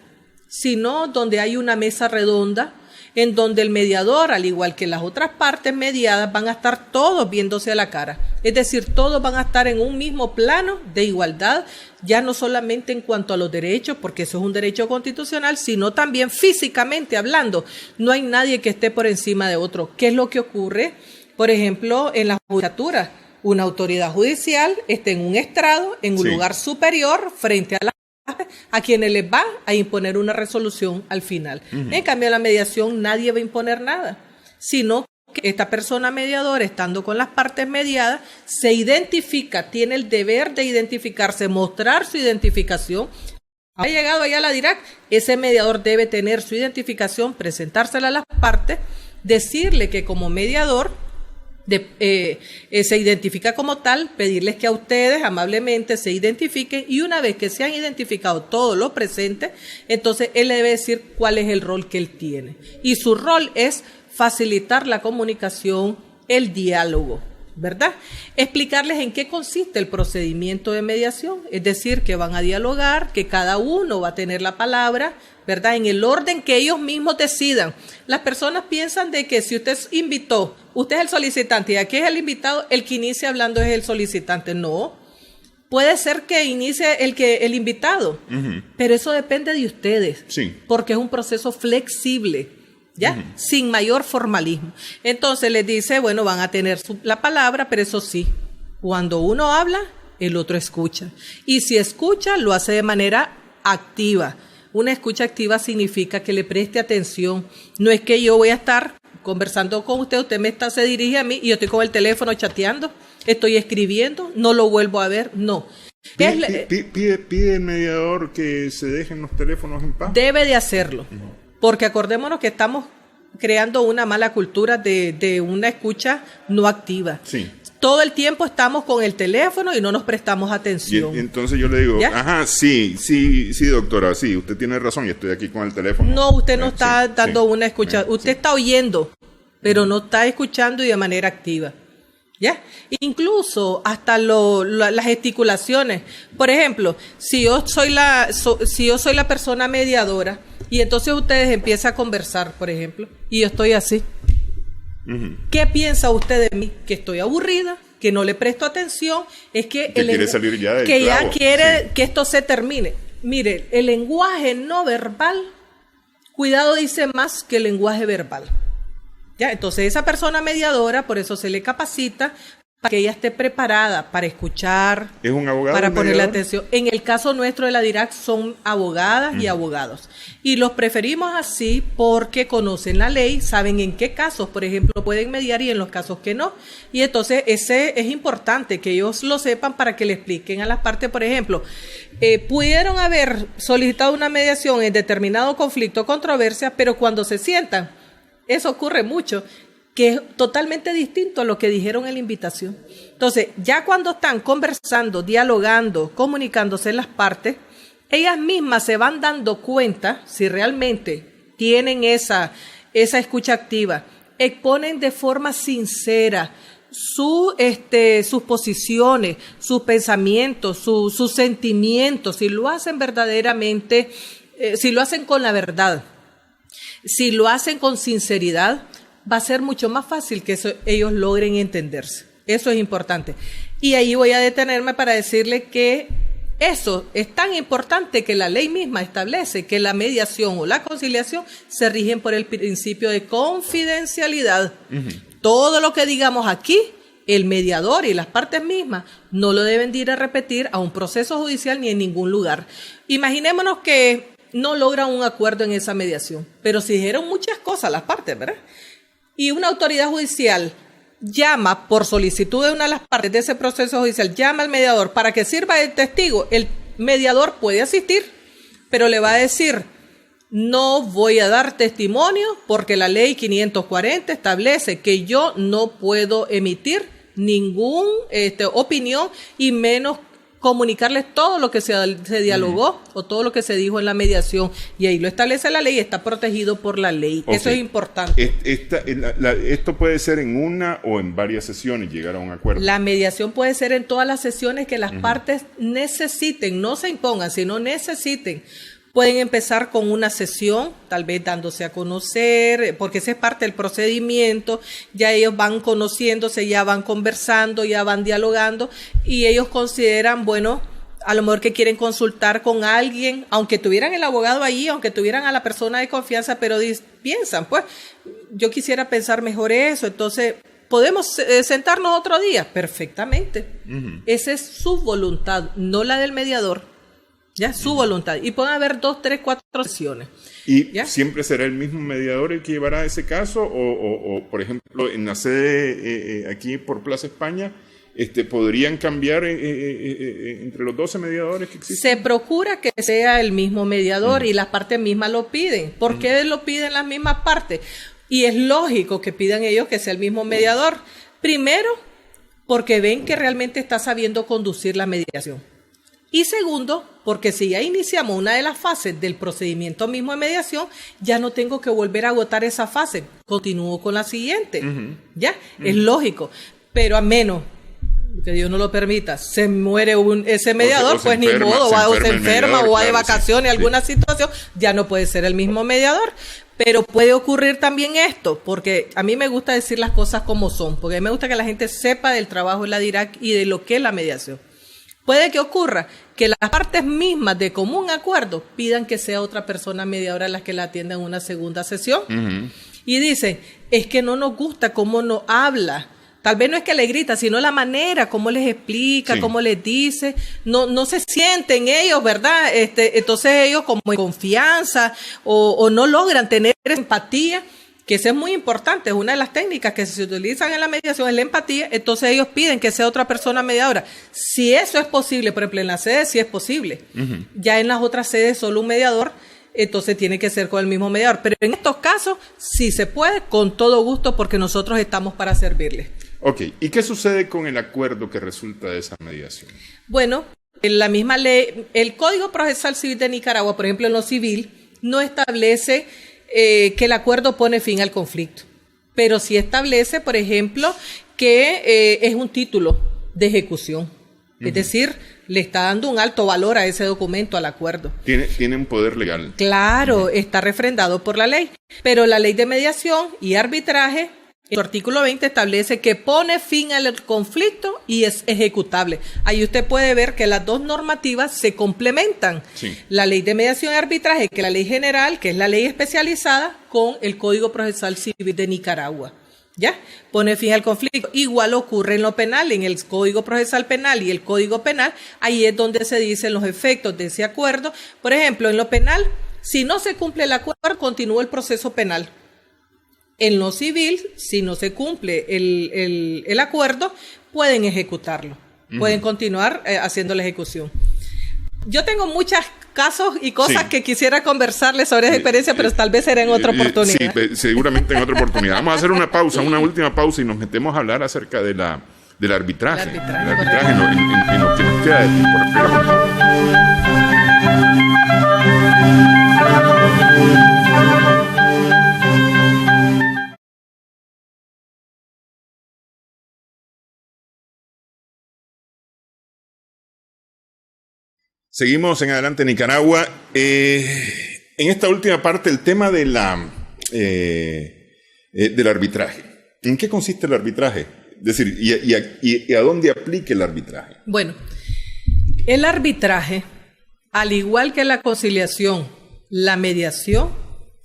sino donde hay una mesa redonda en donde el mediador, al igual que las otras partes mediadas, van a estar todos viéndose a la cara. Es decir, todos van a estar en un mismo plano de igualdad, ya no solamente en cuanto a los derechos, porque eso es un derecho constitucional, sino también físicamente hablando. No hay nadie que esté por encima de otro. ¿Qué es lo que ocurre? Por ejemplo, en la judicatura, una autoridad judicial está en un estrado, en un lugar superior, frente a quienes les va a imponer una resolución al final. En cambio, en la mediación nadie va a imponer nada, sino que esta persona mediadora, estando con las partes mediadas, se identifica, tiene el deber de identificarse, mostrar su identificación. Ha llegado allá a la DIRAC, ese mediador debe tener su identificación, presentársela a las partes, decirle que como mediador se identifica como tal, pedirles que a ustedes amablemente se identifiquen y una vez que se han identificado todos los presentes, entonces él le debe decir cuál es el rol que él tiene. Y su rol es facilitar la comunicación, el diálogo, ¿verdad? Explicarles en qué consiste el procedimiento de mediación, es decir, que van a dialogar, que cada uno va a tener la palabra, ¿verdad? En el orden que ellos mismos decidan. Las personas piensan de que si usted invitó, usted es el solicitante y aquí es el invitado, el que inicia hablando es el solicitante. No, puede ser que inicie el invitado, pero eso depende de ustedes, porque es un proceso flexible, ¿ya? Sin mayor formalismo. Entonces les dice, bueno, van a tener la palabra, pero eso sí, cuando uno habla, el otro escucha. Y si escucha, lo hace de manera activa. Una escucha activa significa que le preste atención. No es que yo voy a estar conversando con usted, se dirige a mí y yo estoy con el teléfono chateando, estoy escribiendo, no lo vuelvo a ver, no. ¿Pide el mediador que se dejen los teléfonos en paz? Debe de hacerlo, porque acordémonos que estamos creando una mala cultura de una escucha no activa. Sí. Todo el tiempo estamos con el teléfono y no nos prestamos atención. Y entonces yo le digo, sí, doctora, sí, usted tiene razón y estoy aquí con el teléfono. No, usted no está dando una escucha, usted está oyendo, pero no está escuchando y de manera activa. ¿Ya? Incluso hasta las gesticulaciones. Por ejemplo, si yo soy la persona mediadora y entonces ustedes empiezan a conversar, por ejemplo, y yo estoy así. ¿Qué piensa usted de mí? Que estoy aburrida, que no le presto atención, es que quiere salir ya del que clavo. Ya quiere que esto se termine. Mire, el lenguaje no verbal, cuidado, dice más que el lenguaje verbal. ¿Ya? Entonces esa persona mediadora, por eso se le capacita para que ella esté preparada para escuchar, ¿Es un abogado para ponerle mediador? atención. En el caso nuestro de la DIRAC son abogadas y abogados. Y los preferimos así porque conocen la ley, saben en qué casos, por ejemplo, pueden mediar y en los casos que no. Y entonces ese es importante que ellos lo sepan para que le expliquen a las partes, por ejemplo, pudieron haber solicitado una mediación en determinado conflicto o controversia, pero cuando se sientan, eso ocurre mucho, que es totalmente distinto a lo que dijeron en la invitación. Entonces, ya cuando están conversando, dialogando, comunicándose las partes, ellas mismas se van dando cuenta si realmente tienen esa escucha activa, exponen de forma sincera sus posiciones, sus pensamientos, sus sentimientos, si lo hacen verdaderamente, si lo hacen con la verdad, si lo hacen con sinceridad, va a ser mucho más fácil que ellos logren entenderse. Eso es importante. Y ahí voy a detenerme para decirle que eso es tan importante que la ley misma establece que la mediación o la conciliación se rigen por el principio de confidencialidad. Todo lo que digamos aquí, el mediador y las partes mismas no lo deben de ir a repetir a un proceso judicial ni en ningún lugar. Imaginémonos que no logran un acuerdo en esa mediación, pero se dijeron muchas cosas las partes, ¿verdad? Y una autoridad judicial llama por solicitud de una de las partes de ese proceso judicial, llama al mediador para que sirva de testigo. El mediador puede asistir, pero le va a decir, no voy a dar testimonio porque la ley 540 establece que yo no puedo emitir ninguna opinión y menos comunicarles todo lo que se dialogó o todo lo que se dijo en la mediación, y ahí lo establece la ley, está protegido por la ley. Okay. Eso es importante. Esto puede ser en una o en varias sesiones llegar a un acuerdo. La mediación puede ser en todas las sesiones que las partes necesiten, no se impongan, sino necesiten. Pueden empezar con una sesión, tal vez dándose a conocer, porque esa es parte del procedimiento, ya ellos van conociéndose, ya van conversando, ya van dialogando, y ellos consideran, bueno, a lo mejor que quieren consultar con alguien, aunque tuvieran el abogado ahí, aunque tuvieran a la persona de confianza, pero piensan, pues, yo quisiera pensar mejor eso, entonces, ¿podemos sentarnos otro día? Perfectamente. Esa es su voluntad, no la del mediador. Ya, su voluntad. Y pueden haber 2, 3, 4 sesiones. ¿Y ¿ya? siempre será el mismo mediador el que llevará ese caso? O por ejemplo, en la sede aquí por Plaza España, ¿podrían cambiar entre los 12 mediadores que existen? Se procura que sea el mismo mediador y las partes mismas lo piden. ¿Por qué lo piden las mismas partes? Y es lógico que pidan ellos que sea el mismo mediador. Primero, porque ven que realmente está sabiendo conducir la mediación. Y segundo, porque si ya iniciamos una de las fases del procedimiento mismo de mediación, ya no tengo que volver a agotar esa fase, continúo con la siguiente, ¿ya? Es lógico, pero a menos que Dios no lo permita, se muere ese mediador, pues ni modo, o se enferma o va de vacaciones, alguna situación, ya no puede ser el mismo mediador. Pero puede ocurrir también esto, porque a mí me gusta decir las cosas como son, porque a mí me gusta que la gente sepa del trabajo de la DIRAC y de lo que es la mediación. Puede que ocurra que las partes mismas de común acuerdo pidan que sea otra persona mediadora la que la atienda en una segunda sesión. Y dicen, es que no nos gusta cómo nos habla. Tal vez no es que le grita, sino la manera, cómo les explica, cómo les dice. No se sienten ellos, ¿verdad? Entonces ellos como en confianza o no logran tener empatía. Que eso es muy importante, es una de las técnicas que se utilizan en la mediación, es la empatía, entonces ellos piden que sea otra persona mediadora. Si eso es posible, por ejemplo, en la sede sí es posible. Ya en las otras sedes solo un mediador, entonces tiene que ser con el mismo mediador. Pero en estos casos sí se puede, con todo gusto, porque nosotros estamos para servirles. Ok, ¿y qué sucede con el acuerdo que resulta de esa mediación? Bueno, en la misma ley, el Código Procesal Civil de Nicaragua, por ejemplo, en lo civil, no establece que el acuerdo pone fin al conflicto, pero sí establece, por ejemplo, que es un título de ejecución, es decir, le está dando un alto valor a ese documento, al acuerdo. Tiene un poder legal. Claro, está refrendado por la ley, pero la ley de mediación y arbitraje El artículo 20 establece que pone fin al conflicto y es ejecutable. Ahí usted puede ver que las dos normativas se complementan. Sí. La ley de mediación y arbitraje, que es la ley general, que es la ley especializada, con el Código Procesal Civil de Nicaragua. ¿Ya? Pone fin al conflicto. Igual ocurre en lo penal, en el Código Procesal Penal y el Código Penal. Ahí es donde se dicen los efectos de ese acuerdo. Por ejemplo, en lo penal, si no se cumple el acuerdo, continúa el proceso penal. En lo civil, si no se cumple el acuerdo, pueden ejecutarlo, pueden continuar haciendo la ejecución. Yo tengo muchos casos y cosas que quisiera conversarles sobre esa experiencia, pero tal vez será en otra oportunidad. Sí, seguramente en otra oportunidad. Vamos a hacer una pausa, una última pausa, y nos metemos a hablar acerca del arbitraje. El arbitraje en lo que nos queda de tiempo. Seguimos en Adelante Nicaragua. En esta última parte, el tema de del arbitraje. ¿En qué consiste el arbitraje? Es decir, ¿y a dónde aplica el arbitraje? Bueno, el arbitraje, al igual que la conciliación, la mediación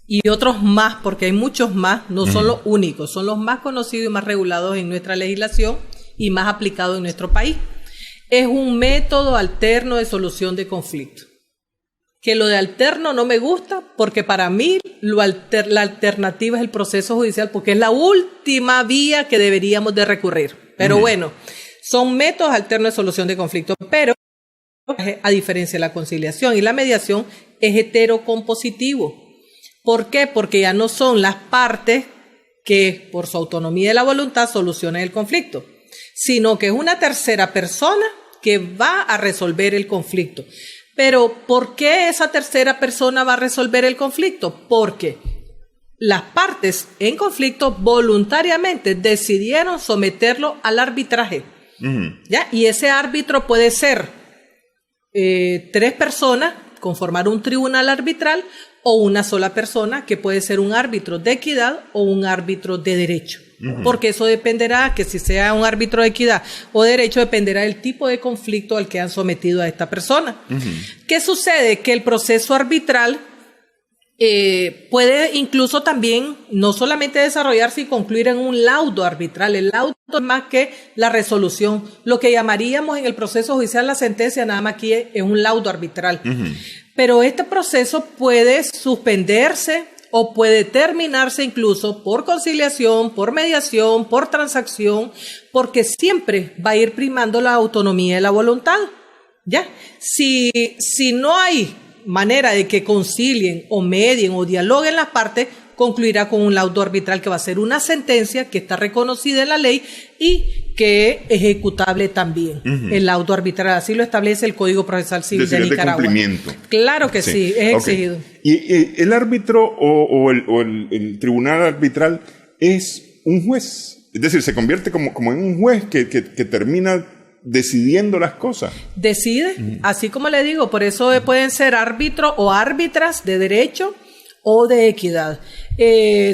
y otros más, porque hay muchos más, no son los únicos, son los más conocidos y más regulados en nuestra legislación y más aplicados en nuestro país. Es un método alterno de solución de conflictos. Que lo de alterno no me gusta porque para mí la alternativa es el proceso judicial porque es la última vía que deberíamos de recurrir. Pero bueno, son métodos alternos de solución de conflictos, pero a diferencia de la conciliación y la mediación es heterocompositivo. ¿Por qué? Porque ya no son las partes que por su autonomía de la voluntad solucionan el conflicto, sino que es una tercera persona que va a resolver el conflicto. Pero, ¿por qué esa tercera persona va a resolver el conflicto? Porque las partes en conflicto voluntariamente decidieron someterlo al arbitraje. ¿Ya? Y ese árbitro puede ser 3 personas, conformar un tribunal arbitral, o una sola persona, que puede ser un árbitro de equidad o un árbitro de derecho. Porque eso dependerá, que si sea un árbitro de equidad o derecho, dependerá del tipo de conflicto al que han sometido a esta persona. ¿Qué sucede? Que el proceso arbitral puede incluso también no solamente desarrollarse y concluir en un laudo arbitral. El laudo es más que la resolución. Lo que llamaríamos en el proceso judicial la sentencia, nada más aquí es un laudo arbitral. Pero este proceso puede suspenderse o puede terminarse incluso por conciliación, por mediación, por transacción, porque siempre va a ir primando la autonomía de la voluntad. ¿Ya? Si no hay manera de que concilien o medien o dialoguen las partes, concluirá con un laudo arbitral que va a ser una sentencia que está reconocida en la ley y que es ejecutable también. El laudo arbitral, así lo establece el Código Procesal Civil de Nicaragua. Cumplimiento. Claro que sí, es exigido. ¿Y el árbitro o el tribunal arbitral es un juez? Es decir, se convierte como en un juez que termina decidiendo las cosas. Decide, así como le digo, por eso pueden ser árbitros o árbitras de derecho o de equidad.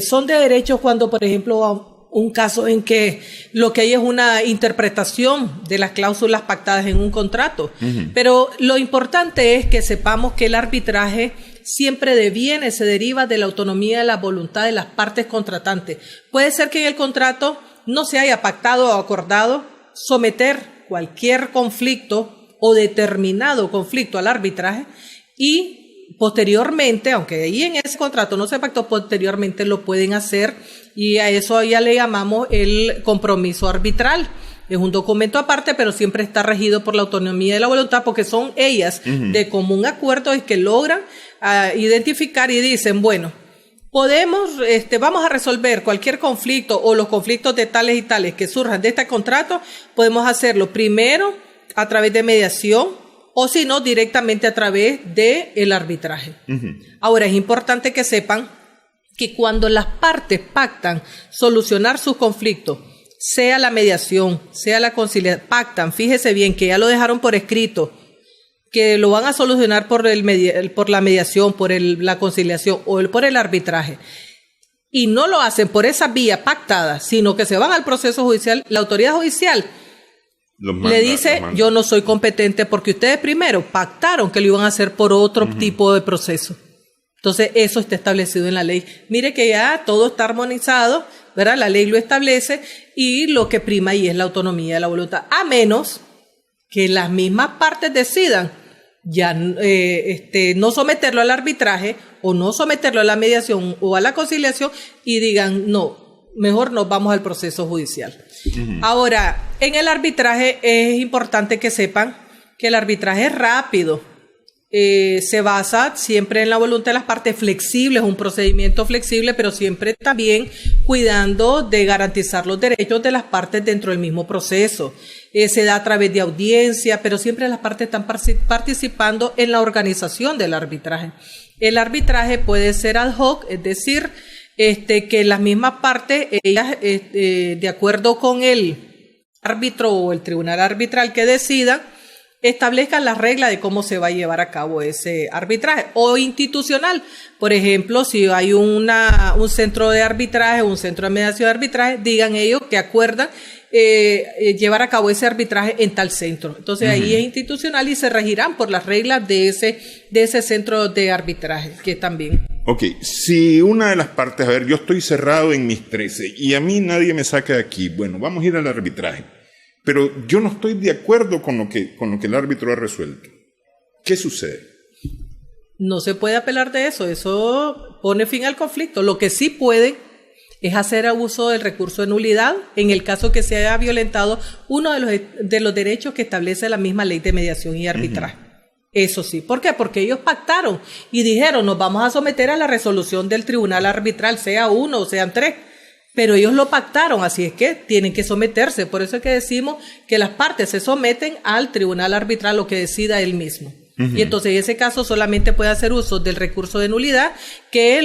Son de derecho cuando, por ejemplo, un caso en que lo que hay es una interpretación de las cláusulas pactadas en un contrato. Pero lo importante es que sepamos que el arbitraje siempre se deriva de la autonomía de la voluntad de las partes contratantes. Puede ser que en el contrato no se haya pactado o acordado someter cualquier conflicto o determinado conflicto al arbitraje y posteriormente, aunque ahí en ese contrato no se pactó, posteriormente lo pueden hacer y a eso ya le llamamos el compromiso arbitral. Es un documento aparte, pero siempre está regido por la autonomía de la voluntad porque son ellas de común acuerdo y que logran identificar y dicen, bueno, vamos a resolver cualquier conflicto o los conflictos de tales y tales que surjan de este contrato, podemos hacerlo primero a través de mediación o si no directamente a través del arbitraje. Ahora es importante que sepan que cuando las partes pactan solucionar sus conflictos, sea la mediación, sea la conciliación, pactan, fíjese bien que ya lo dejaron por escrito, que lo van a solucionar por la mediación, por la conciliación o por el arbitraje. y no lo hacen por esa vía pactada, sino que se van al proceso judicial, la autoridad judicial le dice, yo no soy competente porque ustedes primero pactaron que lo iban a hacer por otro tipo de proceso. Entonces, eso está establecido en la ley. Mire que ya todo está armonizado, ¿verdad? La ley lo establece y lo que prima ahí es la autonomía de la voluntad, a menos que las mismas partes decidan ya no someterlo al arbitraje o no someterlo a la mediación o a la conciliación y digan, no, mejor nos vamos al proceso judicial. Ahora, en el arbitraje es importante que sepan que el arbitraje es rápido. Se basa siempre en la voluntad de las partes, flexible, es un procedimiento flexible, pero siempre también cuidando de garantizar los derechos de las partes dentro del mismo proceso. Se da a través de audiencia, pero siempre las partes están participando en la organización del arbitraje. El arbitraje puede ser ad hoc, es decir, que las mismas partes, ellas, de acuerdo con el árbitro o el tribunal arbitral que decida, establezcan las reglas de cómo se va a llevar a cabo ese arbitraje, o institucional. Por ejemplo, si hay un centro de arbitraje, un centro de mediación de arbitraje, digan ellos que acuerdan llevar a cabo ese arbitraje en tal centro. Entonces ahí es institucional y se regirán por las reglas de ese centro de arbitraje, que también. Ok, si una de las partes, a ver, yo estoy cerrado en mis 13 y a mí nadie me saca de aquí, bueno, vamos a ir al arbitraje. Pero yo no estoy de acuerdo con lo que el árbitro ha resuelto. ¿Qué sucede? No se puede apelar de eso. Eso pone fin al conflicto. Lo que sí puede es hacer uso del recurso de nulidad en el caso que se haya violentado uno de los derechos que establece la misma ley de mediación y arbitraje. Eso sí. ¿Por qué? Porque ellos pactaron y dijeron, nos vamos a someter a la resolución del tribunal arbitral, sea uno o sean 3. Pero ellos lo pactaron, así es que tienen que someterse. Por eso es que decimos que las partes se someten al tribunal arbitral, lo que decida él mismo. Y entonces en ese caso solamente puede hacer uso del recurso de nulidad, que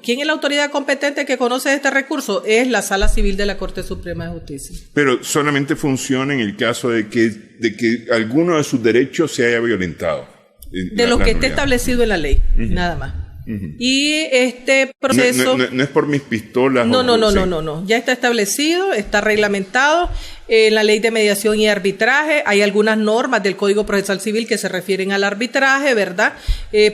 ¿quién es la autoridad competente que conoce este recurso? Es la Sala Civil de la Corte Suprema de Justicia. Pero solamente funciona en el caso de que alguno de sus derechos se haya violentado. De lo que esté establecido en la ley, nada más. Y este proceso no es por mis pistolas. No. Ya está establecido, está reglamentado en la ley de mediación y arbitraje. Hay algunas normas del Código Procesal Civil que se refieren al arbitraje, ¿verdad?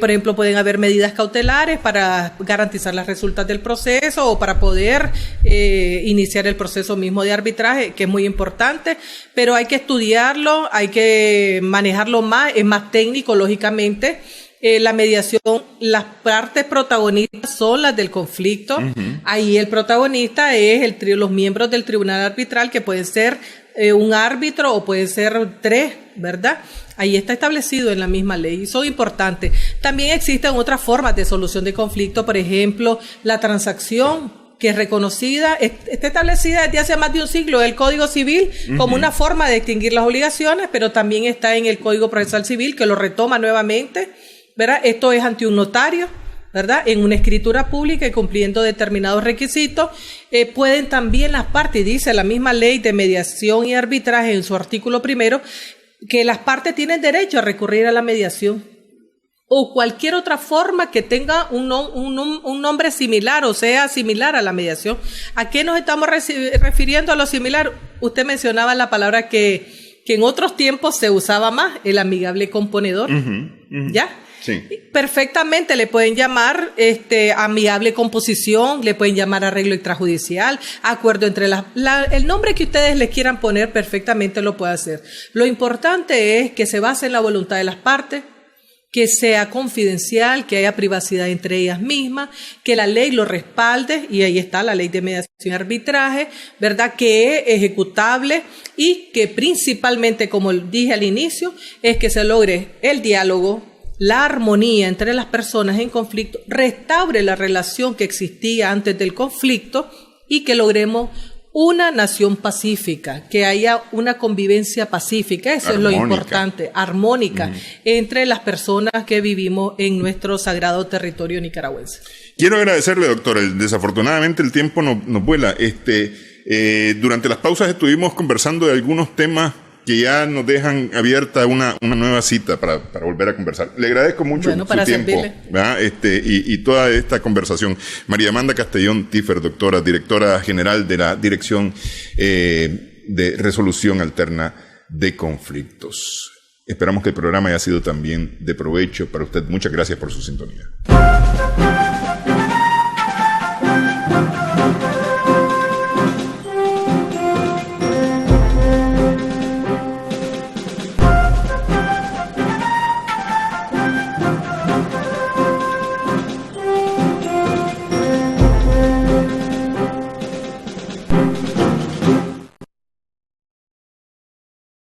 Por ejemplo, pueden haber medidas cautelares para garantizar las resultas del proceso o para poder iniciar el proceso mismo de arbitraje, que es muy importante, pero hay que estudiarlo, hay que manejarlo más, es más técnico, lógicamente. La mediación, las partes protagonistas son las del conflicto. Ahí el protagonista es los miembros del tribunal arbitral, que pueden ser un árbitro o pueden ser 3, ¿verdad? Ahí está establecido en la misma ley y son importantes. También existen otras formas de solución de conflicto, por ejemplo, la transacción, que es reconocida, está establecida desde hace más de un siglo el Código Civil como una forma de extinguir las obligaciones, pero también está en el Código Procesal Civil, que lo retoma nuevamente, ¿verdad? Esto es ante un notario, ¿verdad? En una escritura pública y cumpliendo determinados requisitos. Pueden también las partes, dice la misma ley de mediación y arbitraje en su artículo 1, que las partes tienen derecho a recurrir a la mediación o cualquier otra forma que tenga un nombre similar o sea similar a la mediación. ¿A qué nos estamos refiriendo a lo similar? Usted mencionaba la palabra que en otros tiempos se usaba más, el amigable componedor, ¿ya? Sí. Perfectamente le pueden llamar amigable composición, le pueden llamar arreglo extrajudicial, acuerdo entre el nombre que ustedes les quieran poner, perfectamente lo puede hacer. Lo importante es que se base en la voluntad de las partes, que sea confidencial, que haya privacidad entre ellas mismas, que la ley lo respalde, y ahí está la ley de mediación y arbitraje, ¿verdad? Que es ejecutable y que principalmente, como dije al inicio, es que se logre el diálogo, la armonía entre las personas en conflicto, restaure la relación que existía antes del conflicto y que logremos una nación pacífica, que haya una convivencia pacífica, eso armónica. Es lo importante, armónica, entre las personas que vivimos en nuestro sagrado territorio nicaragüense. Quiero agradecerle, doctora, desafortunadamente el tiempo nos vuela. Durante las pausas estuvimos conversando de algunos temas que ya nos dejan abierta una nueva cita para volver a conversar. Le agradezco mucho su tiempo, ¿verdad? Y toda esta conversación. María Amanda Castellón Tiffer, doctora, directora general de la Dirección de Resolución Alterna de Conflictos. Esperamos que el programa haya sido también de provecho para usted. Muchas gracias por su sintonía.